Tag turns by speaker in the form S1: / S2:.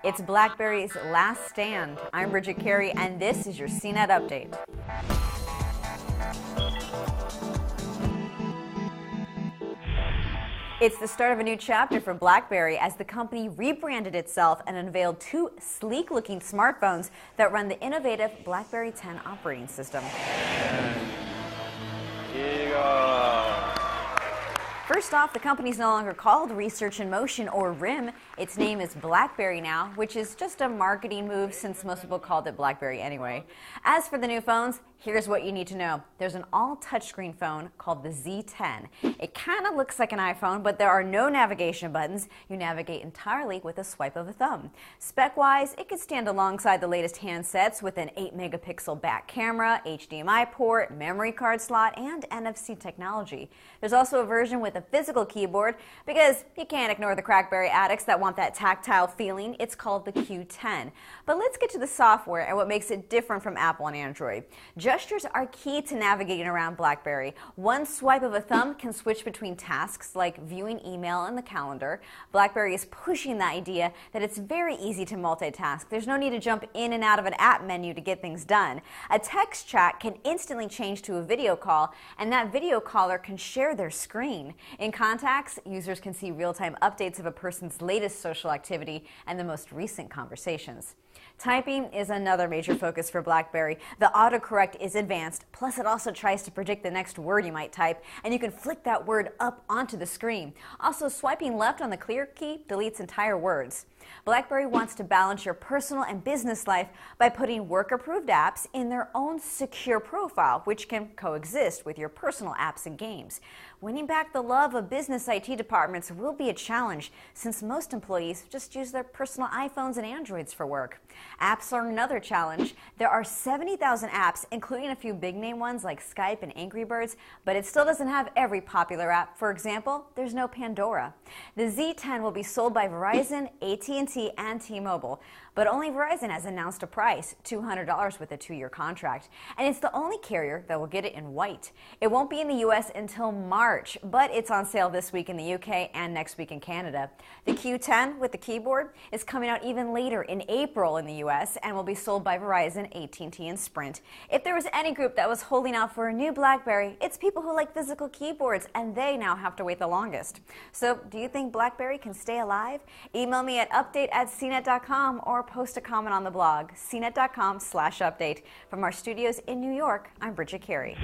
S1: It's BlackBerry's last stand. I'm Bridget Carey, and this is your CNET update. It's the start of a new chapter for BlackBerry as the company rebranded itself and unveiled two sleek-looking smartphones that run the innovative BlackBerry 10 operating system. First off, the company's no longer called Research in Motion or RIM. Its name is BlackBerry now, which is just a marketing move since most people called it BlackBerry anyway. As for the new phones, here's what you need to know. There's an all-touchscreen phone called the Z10. It kind of looks like an iPhone, but there are no navigation buttons. You navigate entirely with a swipe of a thumb. Spec-wise, it could stand alongside the latest handsets with an 8-megapixel back camera, HDMI port, memory card slot, and NFC technology. There's also a version with a physical keyboard because you can't ignore the Crackberry addicts that want that tactile feeling. It's called the Q10. But let's get to the software and what makes it different from Apple and Android. Gestures are key to navigating around BlackBerry. One swipe of a thumb can switch between tasks like viewing email and the calendar. BlackBerry is pushing the idea that it's very easy to multitask. There's no need to jump in and out of an app menu to get things done. A text chat can instantly change to a video call, and that video caller can share their screen. In Contacts, users can see real-time updates of a person's latest social activity and the most recent conversations. Typing is another major focus for BlackBerry. The autocorrect is advanced, plus it also tries to predict the next word you might type, and you can flick that word up onto the screen. Also, swiping left on the clear key deletes entire words. BlackBerry wants to balance your personal and business life by putting work-approved apps in their own secure profile, which can coexist with your personal apps and games. Winning back the love of business IT departments will be a challenge since most employees just use their personal iPhones and Androids for work. Apps are another challenge. There are 70,000 apps, including a few big-name ones like Skype and Angry Birds, but it still doesn't have every popular app. For example, there's no Pandora. The Z10 will be sold by Verizon, AT&T, and T-Mobile, but only Verizon has announced a price, $200 with a 2-year contract, and it's the only carrier that will get it in white. It won't be in the U.S. until March, but it's on sale this week in the UK and next week in Canada. The Q10 with the keyboard is coming out even later in April in the U.S. and will be sold by Verizon, AT&T, and Sprint. If there was any group that was holding out for a new BlackBerry, it's people who like physical keyboards, and they now have to wait the longest. So, do you think BlackBerry can stay alive? Email me at update@cnet.com or post a comment on the blog, cnet.com/update. From our studios in New York, I'm Bridget Carey.